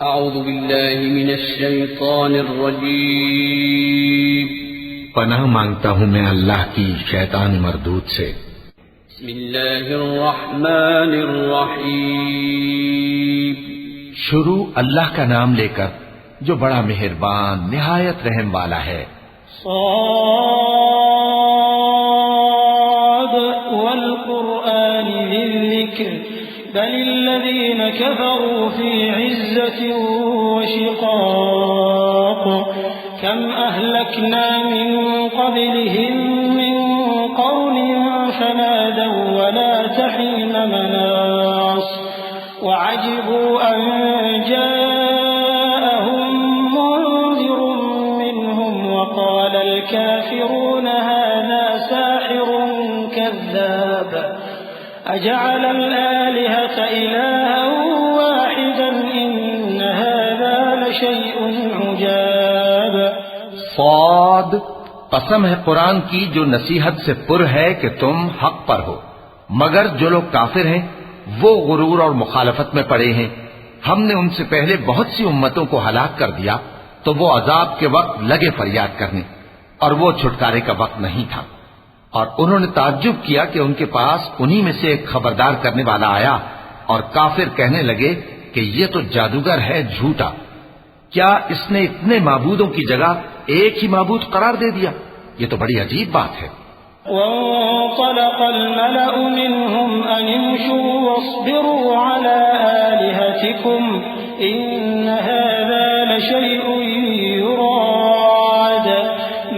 اعوذ باللہ من الشیطان الرجیم پناہ مانگتا ہوں میں اللہ کی شیطان مردود سے۔ بسم اللہ الرحمن الرحیم شروع اللہ کا نام لے کر جو بڑا مہربان نہایت رحم والا ہے۔ صاد والقرآن ذی الذکر بل الذین کفروا فی عزة وشقاق کم اہلکنا من قبلهم من قرن فنادوا ولا تحین مناص وعجبوا ان جاءهم منذر منهم وقال الكافرون هذا ساحر كذاب أجعل الآلهة إلها واحدا إن هذا لشيء عجاب۔ صاد، قسم ہے قرآن کی جو نصیحت سے پر ہے کہ تم حق پر ہو، مگر جو لوگ کافر ہیں وہ غرور اور مخالفت میں پڑے ہیں۔ ہم نے ان سے پہلے بہت سی امتوں کو ہلاک کر دیا تو وہ عذاب کے وقت لگے فریاد کرنے، اور وہ چھٹکارے کا وقت نہیں تھا۔ اور انہوں نے تعجب کیا کہ ان کے پاس انہی میں سے ایک خبردار کرنے والا آیا، اور کافر کہنے لگے کہ یہ تو جادوگر ہے جھوٹا، کیا اس نے اتنے معبودوں کی جگہ ایک ہی معبود قرار دے دیا؟ یہ تو بڑی عجیب بات ہے۔ وانطلق الملأ منهم أن امشوا واصبروا على آلهتكم إن هذا لشيء يراد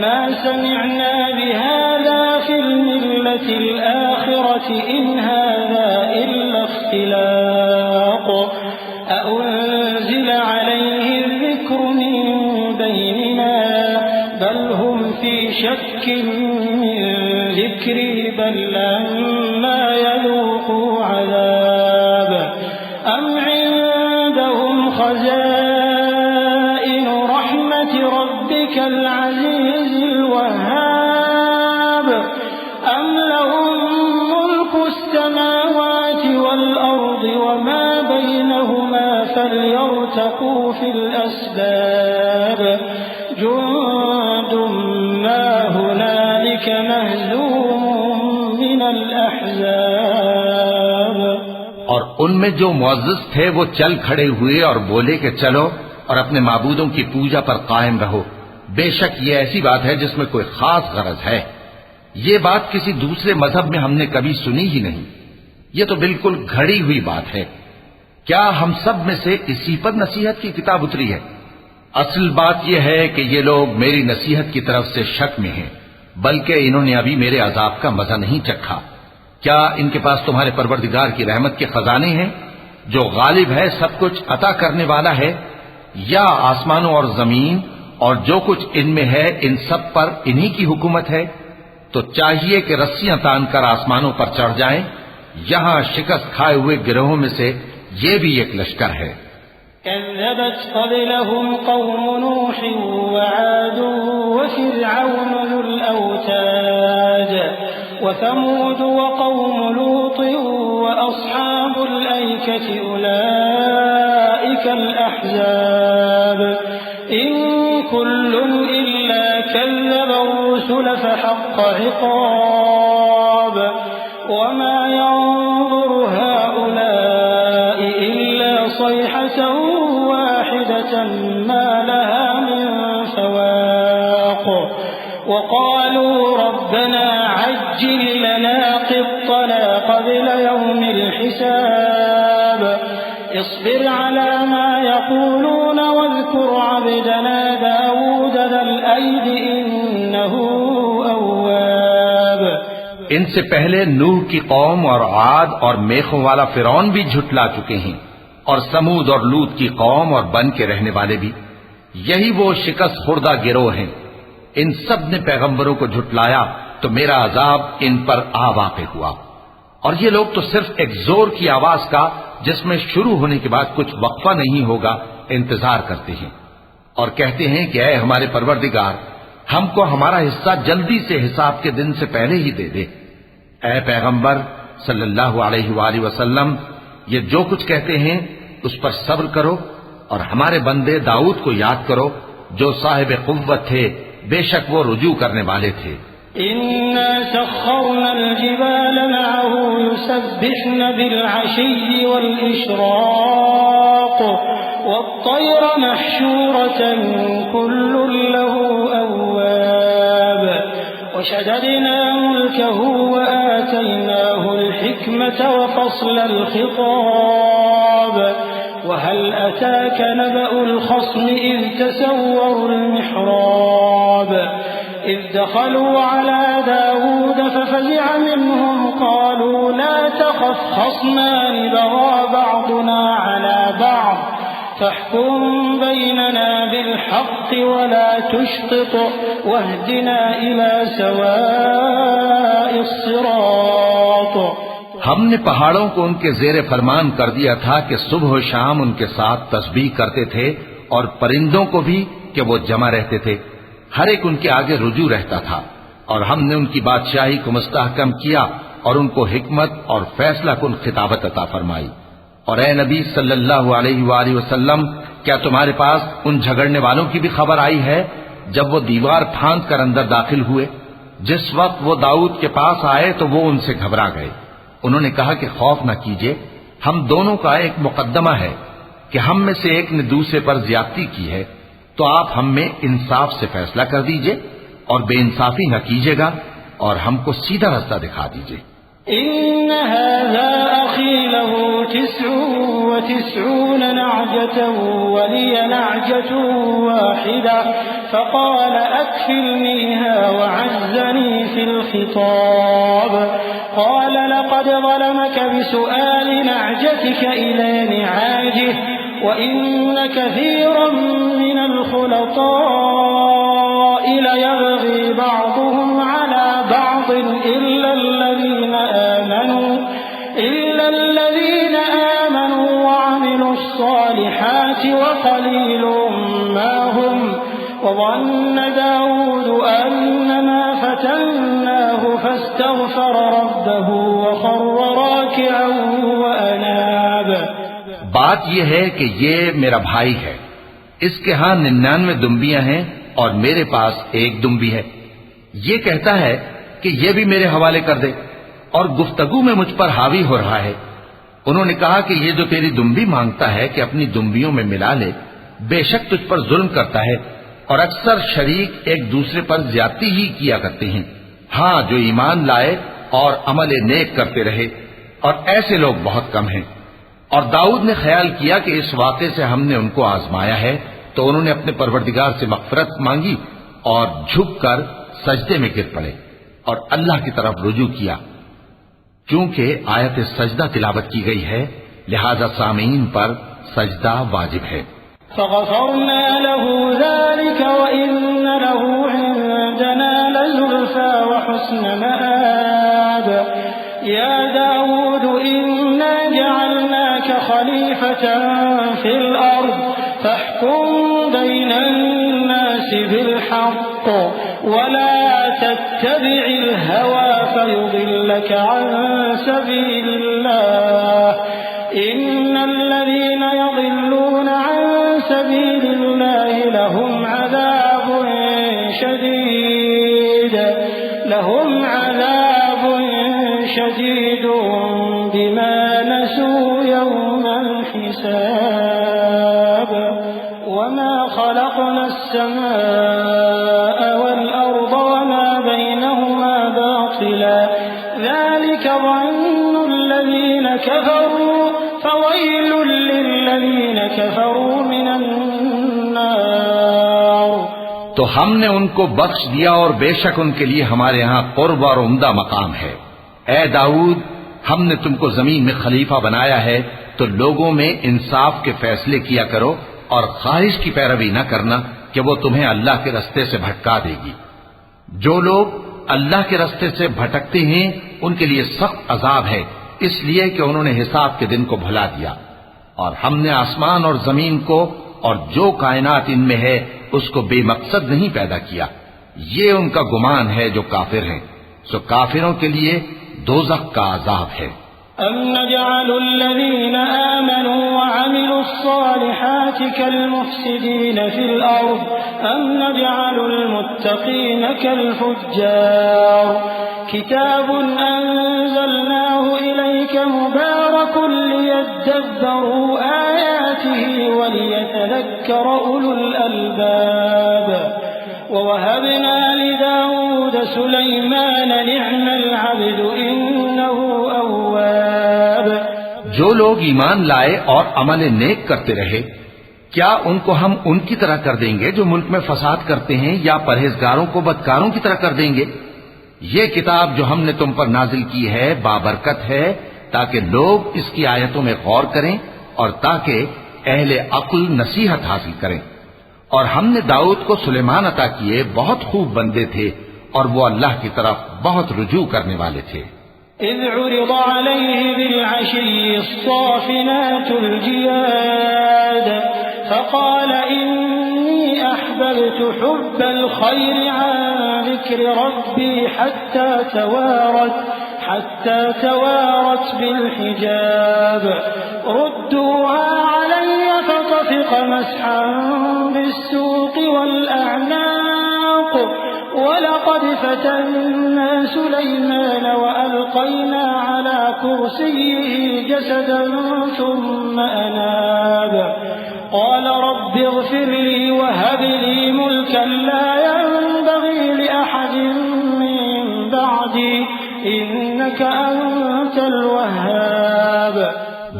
ما سمعنا بهذا في الملة الآخرة إن هذا إلا اختلاق أأنزل عليه الذكر من بيننا بل هم في شك ذكري بل لما يذوقوا عذاب أم عندهم خزائن رحمة ربك العزيز الوهاب أم لهم ملك السماوات والأرض وما بينهما فليرتقوا في الأسباب جند ما هنالك مهزوم من الأحزاب۔ اور ان میں جو معزز تھے وہ چل کھڑے ہوئے اور بولے کہ چلو اور اپنے معبودوں کی پوجا پر قائم رہو، بے شک یہ ایسی بات ہے جس میں کوئی خاص غرض ہے۔ یہ بات کسی دوسرے مذہب میں ہم نے کبھی سنی ہی نہیں، یہ تو بالکل گھڑی ہوئی بات ہے۔ کیا ہم سب میں سے اسی پر نصیحت کی کتاب اتری ہے؟ اصل بات یہ ہے کہ یہ لوگ میری نصیحت کی طرف سے شک میں ہیں، بلکہ انہوں نے ابھی میرے عذاب کا مزہ نہیں چکھا۔ کیا ان کے پاس تمہارے پروردگار کی رحمت کے خزانے ہیں جو غالب ہے، سب کچھ عطا کرنے والا ہے؟ یا آسمانوں اور زمین اور جو کچھ ان میں ہے ان سب پر انہی کی حکومت ہے؟ تو چاہیے کہ رسیاں تان کر آسمانوں پر چڑھ جائیں۔ یہاں شکست کھائے ہوئے گروہوں میں سے یہ بھی ایک لشکر ہے۔ كذبت قبلهم قوم نوح وعاد وفرعون ذو الأوتاد وثمود وقوم لوط وأصحاب الأيكة أولئك الأحزاب إن كل إلا كذب الرسل فحق عقاب وما ينظر هؤلاء إلا صيحة واحدة ما لها من فواق وقالوا ربنا عجل لنا قطنا قبل يوم الحساب اصبر على ما يقولون واذكر عبدنا داود ذا الأيد إنه أواب۔ ان سے پہلے نوح کی قوم اور عاد اور میخوں والا فرعون بھی جھٹلا چکے ہیں، اور سمود اور لوط کی قوم اور بن کے رہنے والے بھی۔ یہی وہ شکست خوردہ گروہ ہیں۔ ان سب نے پیغمبروں کو جھٹلایا تو میرا عذاب ان پر آ واقع ہوا۔ اور یہ لوگ تو صرف ایک زور کی آواز کا جس میں شروع ہونے کے بعد کچھ وقفہ نہیں ہوگا انتظار کرتے ہیں، اور کہتے ہیں کہ اے ہمارے پروردگار، ہم کو ہمارا حصہ جلدی سے حساب کے دن سے پہلے ہی دے دے۔ اے پیغمبر صلی اللہ علیہ وآلہ وسلم، یہ جو کچھ کہتے ہیں اس پر صبر کرو اور ہمارے بندے داؤد کو یاد کرو جو صاحب قوت تھے، بے شک وہ رجوع کرنے والے تھے۔ إنا سخرنا الجبال معه يسبحن بالعشي والإشراق والطير محشورة كل له أواب وشددنا ملكه وآتيناه الحكمة وفصل الخطاب وهل أتاك نبأ الخصم إذ تسوروا المحراب إذ دخلوا على داود ففزع منهم قالوا لا تخف خصمان بغى بعضنا على بعض فاحكم بيننا بالحق ولا تشطط واهدنا إلى سواء الصراط۔ ہم نے پہاڑوں کو ان کے زیر فرمان کر دیا تھا کہ صبح و شام ان کے ساتھ تسبیح کرتے تھے، اور پرندوں کو بھی کہ وہ جمع رہتے تھے، ہر ایک ان کے آگے رجوع رہتا تھا، اور ہم نے ان کی بادشاہی کو مستحکم کیا اور ان کو حکمت اور فیصلہ کن خطابت عطا فرمائی۔ اور اے نبی صلی اللہ علیہ وآلہ وسلم، کیا تمہارے پاس ان جھگڑنے والوں کی بھی خبر آئی ہے جب وہ دیوار پھاند کر اندر داخل ہوئے؟ جس وقت وہ داؤد کے پاس آئے تو وہ ان سے گھبرا گئے۔ انہوں نے کہا کہ خوف نہ کیجیے، ہم دونوں کا ایک مقدمہ ہے کہ ہم میں سے ایک نے دوسرے پر زیادتی کی ہے، تو آپ ہم میں انصاف سے فیصلہ کر دیجئے اور بے انصافی نہ کیجیے گا، اور ہم کو سیدھا رستہ دکھا دیجئے۔ إن هذا أخي له 99 نعجة ولي نعجة واحدة فقال أكفلنيها وعزني في الخطاب قال لقد ظلمك بسؤال نعجتك إلى نعاجه وإن كثيرا من الخلطاء ليبغي بعضهم على بعض إلا الذين آمنوا وعملوا الصالحات وقليل ما هم وظن داود أنما فتناه فاستغفر ربه وخر راكعا وأناب۔ بات یہ ہے کہ یہ میرا بھائی ہے، اس کے ہاں 99 دمبیاں ہیں اور میرے پاس ایک دمبی ہے، یہ کہتا ہے کہ یہ بھی میرے حوالے کر دے، اور گفتگو میں مجھ پر حاوی ہو رہا ہے۔ انہوں نے کہا کہ یہ جو تیری دمبی مانگتا ہے کہ اپنی دمبیوں میں ملا لے، بے شک تجھ پر ظلم کرتا ہے، اور اکثر شریک ایک دوسرے پر زیادتی ہی کیا کرتے ہیں، ہاں جو ایمان لائے اور عمل نیک کرتے رہے، اور ایسے لوگ بہت کم ہیں۔ اور داؤد نے خیال کیا کہ اس واقعے سے ہم نے ان کو آزمایا ہے، تو انہوں نے اپنے پروردگار سے مغفرت مانگی اور جھک کر سجدے میں گر پڑے اور اللہ کی طرف رجوع کیا۔ چونکہ آیت سجدہ تلاوت کی گئی ہے، لہذا سامعین پر سجدہ واجب ہے۔ فغفرنا له ذلك وإن له عندنا لزلفى وحسن مآب يا داود إنا جعلناك خليفة في الأرض فاحكم بين الناس بالحق ولا تتبع الهوى فيضلك عن سبيل الله إن الذين يضلون عن سبيل الله لهم عذاب شديد بما نسوا يوم الحساب وما خلقنا السماء والأرض وما بينهما باطلا ذلك ظن الذين كفروا فويل للذين كفروا من النار۔ تو ہم نے ان کو بخش دیا اور بے شک ان کے لیے ہمارے ہاں قرب اور عمدہ مقام ہے۔ اے داؤد، ہم نے تم کو زمین میں خلیفہ بنایا ہے تو لوگوں میں انصاف کے فیصلے کیا کرو اور خواہش کی پیروی نہ کرنا کہ وہ تمہیں اللہ کے رستے سے بھٹکا دے گی۔ جو لوگ اللہ کے رستے سے بھٹکتے ہیں ان کے لیے سخت عذاب ہے، اس لیے کہ انہوں نے حساب کے دن کو بھلا دیا۔ اور ہم نے آسمان اور زمین کو اور جو کائنات ان میں ہے اس کو بے مقصد نہیں پیدا کیا، یہ ان کا گمان ہے جو کافر ہیں، سو کافروں کے لیے دوزخ کا عذاب ہے۔ أم نجعل الذين آمنوا وعملوا الصالحات كالمفسدين في الأرض أم نجعل المتقين كالفجار كتاب أنزلناه إليك مبارك ليدبروا آياته وليتذكر أولو الألباب ووهبنا لداود سليمان نعم العبد إنه أواب. جو لوگ ایمان لائے اور عمل نیک کرتے رہے کیا ان کو ہم ان کی طرح کر دیں گے جو ملک میں فساد کرتے ہیں یا پرہیزگاروں کو بدکاروں کی طرح کر دیں گے؟ یہ کتاب جو ہم نے تم پر نازل کی ہے بابرکت ہے تاکہ لوگ اس کی آیتوں میں غور کریں اور تاکہ اہل عقل نصیحت حاصل کریں. اور ہم نے داؤد کو سلیمان عطا کیے بہت خوب بندے تھے اور وہ اللہ کی طرف بہت رجوع کرنے والے تھے. إذ عرض عليه بالعشي الصافنات الجياد فقال إني أحببت حب الخير عن ذكر ربي حتى توارت بالحجاب ردوها علي فطفق مسحا بالسوق والأعناق ولقد فتنا سليمان وألقينا على كرسيه جسدا ثم أناب قال رب اغفر لي وهب لي ملكا لا ينبغي لأحد من بعدي إنك أنت الوهاب.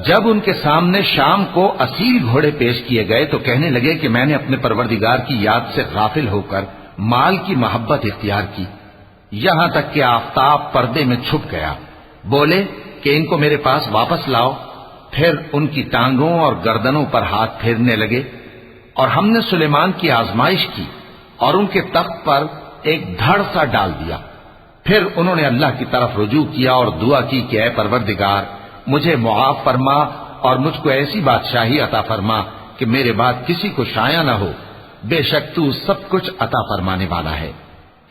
جب ان کے سامنے شام کو اصیل گھوڑے پیش کیے گئے تو کہنے لگے کہ میں نے اپنے پروردگار کی یاد سے غافل ہو کر مال کی محبت اختیار کی یہاں تک کہ آفتاب پردے میں چھپ گیا. بولے کہ ان کو میرے پاس واپس لاؤ. پھر ان کی ٹانگوں اور گردنوں پر ہاتھ پھیرنے لگے اور ہم نے سلیمان کی آزمائش کی اور ان کے تخت پر ایک دھڑ سا ڈال دیا. پھر انہوں نے اللہ کی طرف رجوع کیا اور دعا کی کہ اے پروردگار مجھے معاف فرما اور مجھ کو ایسی بادشاہی عطا فرما کہ میرے بعد کسی کو شایع نہ ہو. بے شک تو سب کچھ عطا فرمانے والا ہے.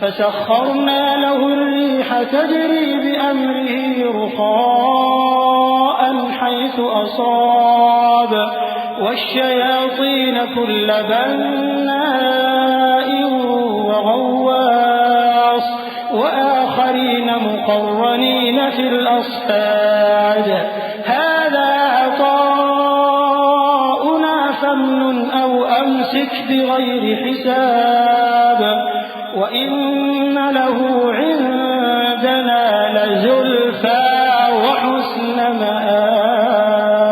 فسخرنا له الريح تجري بأمره رخاء حيث أصاب والشياطين كل بناء وغواص وآخرين مقرنين في الأصفاد هذا عطاؤنا فامنن أو أمسك بغير حساب وإن له عندنا لزلفى وحسن مآب.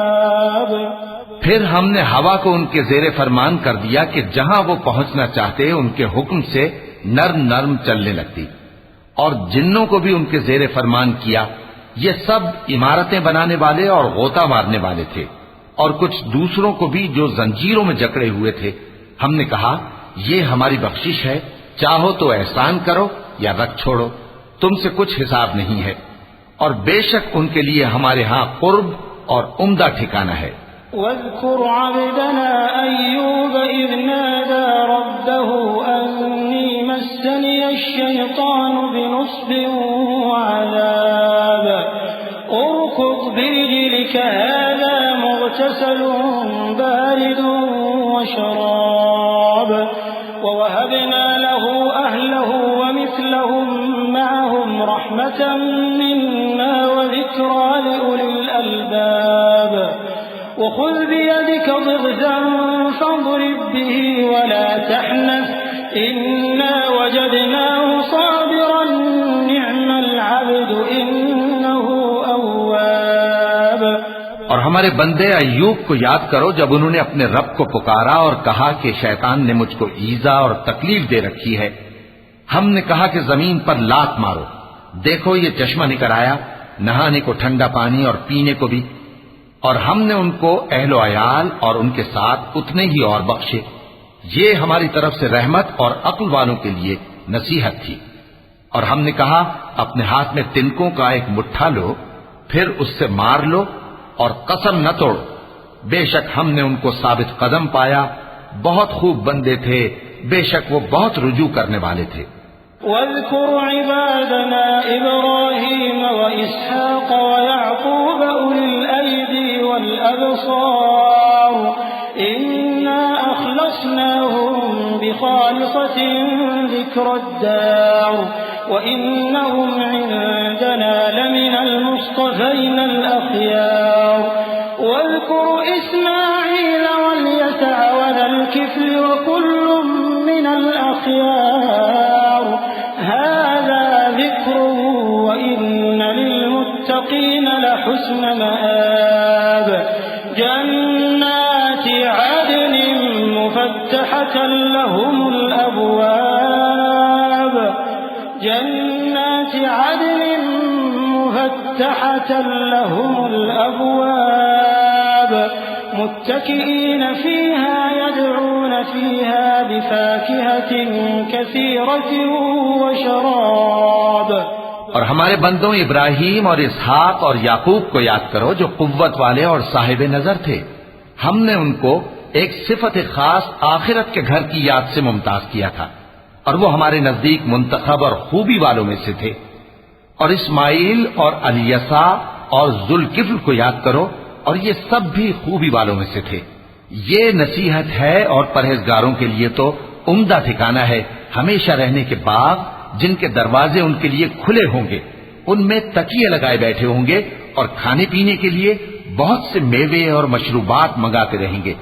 پھر ہم نے ہوا کو ان کے زیر فرمان کر دیا کہ جہاں وہ پہنچنا چاہتے ان کے حکم سے نرم نرم چلنے لگتی اور جنوں کو بھی ان کے زیر فرمان کیا. یہ سب عمارتیں بنانے والے اور غوطہ مارنے والے تھے اور کچھ دوسروں کو بھی جو زنجیروں میں جکڑے ہوئے تھے. ہم نے کہا یہ ہماری بخشش ہے چاہو تو احسان کرو یا رکھ چھوڑو تم سے کچھ حساب نہیں ہے اور بے شک ان کے لیے ہمارے ہاں قرب اور عمدہ ٹھکانہ ہے. واذكر عبدنا أيوب إذ نادى ربه أني مسني الشيطان بنصب وعذاب اركض برجلك هذا مغتسل بارد وشراب ووهبنا له أهله ومثلهم معهم رحمة منا وذكرى لأولي الألباب وخذ بيدك ضغثا فاضرب به ولا تحنث إنا وجدناه صابرا نعم العبد إنه أواب. اور ہمارے بندے ایوب کو یاد کرو جب انہوں نے اپنے رب کو پکارا اور کہا کہ شیطان نے مجھ کو ایذا اور تکلیف دے رکھی ہے. ہم نے کہا کہ زمین پر لات مارو دیکھو یہ چشمہ نکل آیا نہانے کو ٹھنڈا پانی اور پینے کو بھی. اور ہم نے ان کو اہل و عیال اور ان کے ساتھ اتنے ہی اور بخشے. یہ ہماری طرف سے رحمت اور عقل والوں کے لیے نصیحت تھی. اور ہم نے کہا اپنے ہاتھ میں تنکوں کا ایک مٹھا لو پھر اس سے مار لو اور قسم نہ توڑو بے شک ہم نے ان کو ثابت قدم پایا. بہت خوب بندے تھے بے شک وہ بہت رجوع کرنے والے تھے. واذكر عبادنا إبراهيم وإسحاق ويعقوب أولي الأيدي والأبصار إنا أخلصناهم بخالصة ذكر الدار وإنهم عندنا لمن المصطفين الأخيار واذكر إسماعيل واليسع وذا الكفل وكل من الأخيار هذا ذكر وإن للمتقين لحسن مآب جنات عدن مفتحة لهم الأبواب متكئين فيها يدعون فيها بفاكهة كثيرة وشراب اور ہمارے بندوں ابراہیم اور اسحاق اور یعقوب کو یاد کرو جو قوت والے اور صاحب نظر تھے. ہم نے ان کو ایک صفت خاص آخرت کے گھر کی یاد سے ممتاز کیا تھا اور وہ ہمارے نزدیک منتخب اور خوبی والوں میں سے تھے. اور اسماعیل اور الیسع اور ذوالکفل کو یاد کرو اور یہ سب بھی خوبی والوں میں سے تھے. یہ نصیحت ہے اور پرہیزگاروں کے لیے تو عمدہ ٹھکانہ ہے ہمیشہ رہنے کے باغ جن کے دروازے ان کے لیے کھلے ہوں گے, ان میں تکیے لگائے بیٹھے ہوں گے اور کھانے پینے کے لیے بہت سے میوے اور مشروبات منگاتے رہیں گے.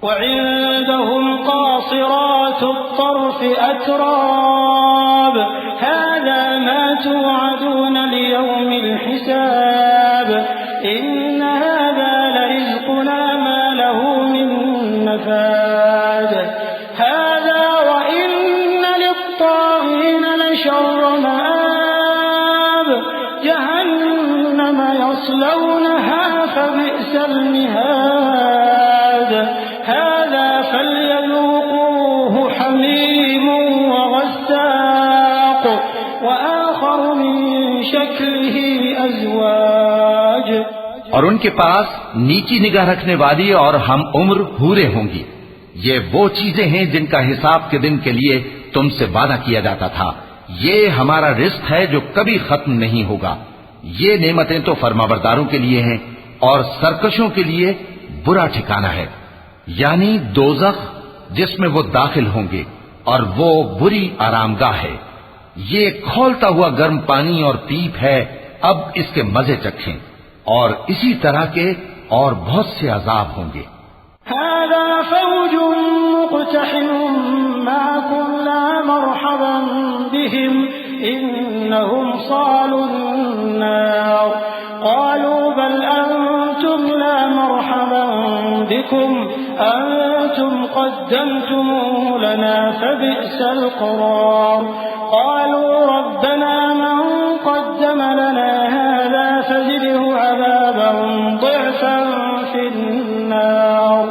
وعندهم قاصرات الطرف أتراب هذا ما توعدون ليوم الحساب إن هذا لرزقنا ما له من نفاد هذا وإن للطاغين لشر مآب جهنم يصلونها فبئس المهاد هذا فليذوقوه حميم وغساق وآخر من شكله أزواج. اور ان کے پاس نیچی نگاہ رکھنے والی اور ہم عمر حوریں ہوں گی. یہ وہ چیزیں ہیں جن کا حساب کے دن کے لیے تم سے وعدہ کیا جاتا تھا. یہ ہمارا رزق ہے جو کبھی ختم نہیں ہوگا. یہ نعمتیں تو فرمانبرداروں کے لیے ہیں اور سرکشوں کے لیے برا ٹھکانہ ہے, یعنی دوزخ جس میں وہ داخل ہوں گے اور وہ بری آرامگاہ ہے. یہ کھولتا ہوا گرم پانی اور پیپ ہے, اب اس کے مزے چکھیں. اور اسی طرح کے اور بہت سے عذاب ہوں گے. هذا فوج مقتحم معكم لا مرحبا بهم إنهم صالوا النار قالوا بل أنتم لا مرحبا بكم أنتم قدمتموه لنا فبئس القرار قالوا ربنا من قدم لنا هذا فزده عذابا ضعفا في النار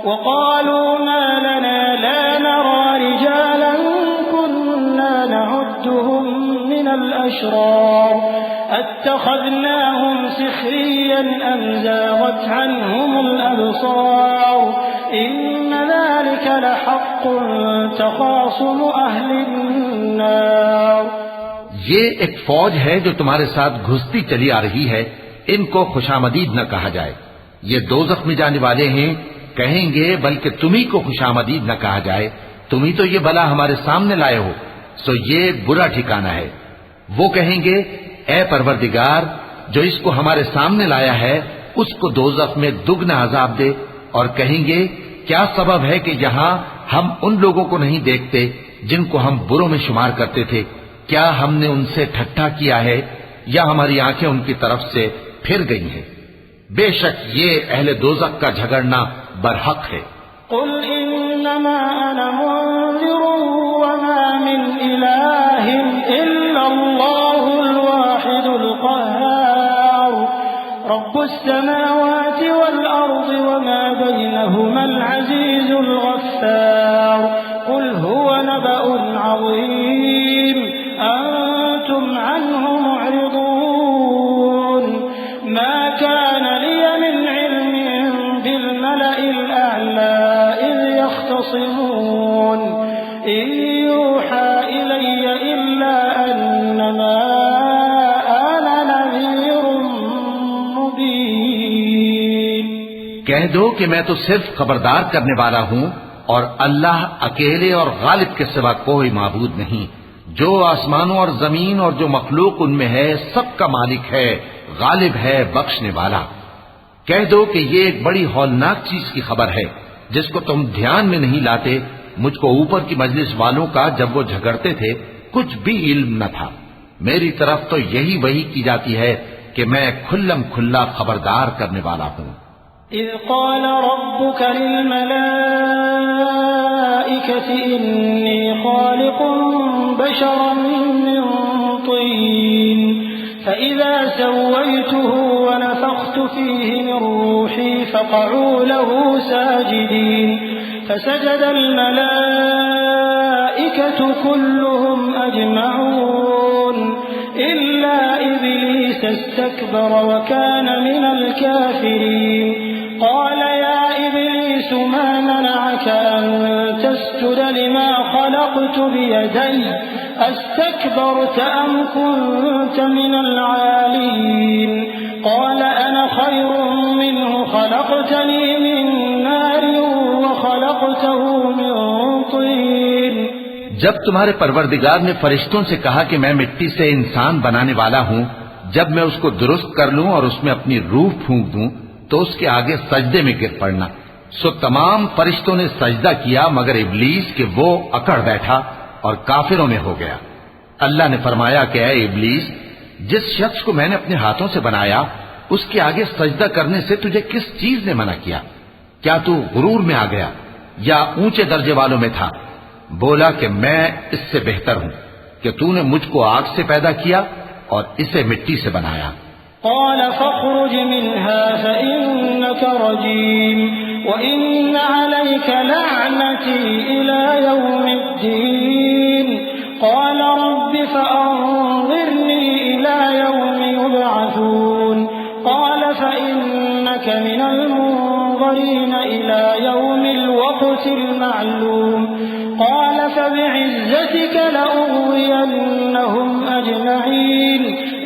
وقالوا ما لنا لا نرى رجالا كنا نعدهم من الأشرار اتخذناهم سخريا أم زاغت عنهم الأبصار إن ذلك لحق تخاصم أهل النار. یہ ایک فوج ہے جو تمہارے ساتھ گھستی چلی آ رہی ہے, ان کو خوشامدید نہ کہا جائے. یہ دوزخ میں جانے والے ہیں, کہیں گے بلکہ تمہیں کو خوشامدید نہ کہا جائے, تمہیں تو یہ بلا ہمارے سامنے لائے ہو, سو یہ برا ٹھکانہ ہے. وہ کہیں گے اے پروردگار جو اس کو ہمارے سامنے لایا ہے اس کو دوزخ میں دگنا عذاب دے, اور کہیں گے کیا سبب ہے کہ یہاں ہم ان لوگوں کو نہیں دیکھتے جن کو ہم بروں میں شمار کرتے تھے, کیا ہم نے ان سے ٹھٹھا کیا ہے یا ہماری آنکھیں ان کی طرف سے پھر گئی ہیں. بے شک یہ اہل دوزخ کا جھگڑنا برحق ہے. قل انما انا منذر وما من اله الا الله الواحد القهار رب السماوات والارض وما بينهما العزيز الغفار قل هو نبأ عظيم أنتم عنه معرضون ما كان لي من علم بالملأ الأعلى إذ يختصمون إن يوحى إلي إلا دو کہ میں تو صرف خبردار کرنے والا ہوں، اور اللہ اکیلے اور غالب کے سوا کوئی معبود نہیں، جو آسمانوں اور زمین اور جو مخلوق ان میں ہے سب کا مالک ہے، غالب ہے، بخشنے والا۔ کہہ دو کہ یہ ایک بڑی ہولناک چیز کی خبر ہے جس کو تم دھیان میں نہیں لاتے، مجھ کو اوپر کی مجلس والوں کا جب وہ جھگڑتے تھے کچھ بھی علم نہ تھا، میری طرف تو یہی وحی کی جاتی ہے کہ میں کھلم کھلا خبردار کرنے والا ہوں۔ إذ قال ربك للملائكة إني خالق بشرا من طين فإذا سويته ونفخت فيه من روحي فقعوا له ساجدين فسجد الملائكة كلهم أجمعون إلا إبليس استكبر وكان من الكافرين قال يا إبليس ما منعك أن تسجد لما خلقت بيدي أستكبرت أم كنت من العالين قال أنا خير منه خلقتني من نار وخلقته من طين۔ جب تمہارے پروردگار نے فرشتوں سے کہا کہ میں مٹی سے انسان بنانے والا ہوں، جب میں اس کو درست کر لوں اور اس میں اپنی روح پھونک دوں تو اس کے آگے سجدے میں گر پڑنا، سو تمام فرشتوں نے سجدہ کیا مگر ابلیس کہ وہ اکڑ بیٹھا اور کافروں میں ہو گیا۔ اللہ نے فرمایا کہ اے ابلیس، جس شخص کو میں نے اپنے ہاتھوں سے بنایا اس کے آگے سجدہ کرنے سے تجھے کس چیز نے منع کیا؟ کیا تو غرور میں آ گیا یا اونچے درجے والوں میں تھا؟ بولا کہ میں اس سے بہتر ہوں کہ تو نے مجھ کو آگ سے پیدا کیا اور اسے مٹی سے بنایا۔ قال فاخرج منها فإنك رجيم وإن عليك لعنتي إلى يوم الدين قال رب فأنظرني إلى يوم يبعثون قال فإنك من المنظرين إلى يوم الوقت المعلوم قال فبعزتك لأغوينهم أجمعين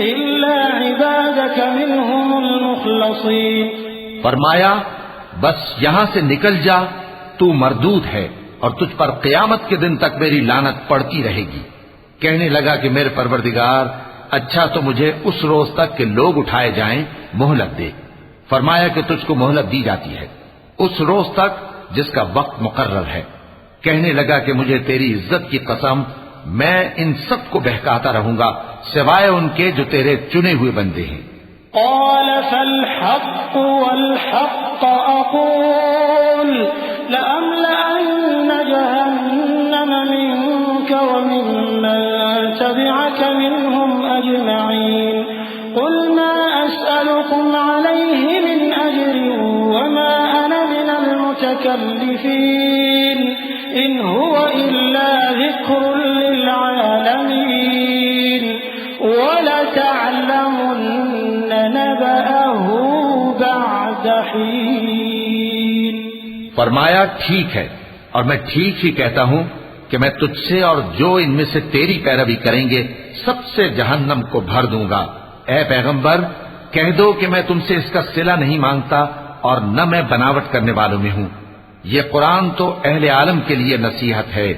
إلا عبادك منهم المخلصين۔ فرمایا بس یہاں سے نکل جا، تو مردود ہے اور تجھ پر قیامت کے دن تک میری لعنت پڑتی رہے گی۔ کہنے لگا کہ میرے پروردگار، اچھا تو مجھے اس روز تک کہ لوگ اٹھائے جائیں مہلت دے۔ فرمایا کہ تجھ کو مہلت دی جاتی ہے اس روز تک جس کا وقت مقرر ہے۔ کہنے لگا کہ مجھے تیری عزت کی قسم، میں ان سب کو بہکاتا رہوں گا سوائے ان کے جو تیرے چنے ہوئے بندے ہیں۔ قال فالحق والحق أقول لأملأن جهنم منك وممن تبعك منهم أجمعين قل ما أسألكم عليه من أجر وما أنا من المتكلفين إن هو إلا ذكر للعالمين ولتعلمن نبأه بعد حين۔ فرمایا ٹھیک ہے، اور میں ٹھیک ہی کہتا ہوں کہ میں تجھ سے اور جو ان میں سے تیری پیروی کریں گے سب سے جہنم کو بھر دوں گا۔ اے پیغمبر، کہہ دو کہ میں تم سے اس کا صلہ نہیں مانگتا اور نہ میں بناوٹ کرنے والوں میں ہوں۔ یہ قرآن تو اہل عالم کے لیے نصیحت ہے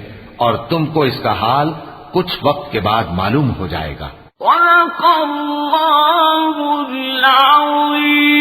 اور تم کو اس کا حال کچھ وقت کے بعد معلوم ہو جائے گا۔ وَلَقَ اللَّهُ الْعَظِيمُ۔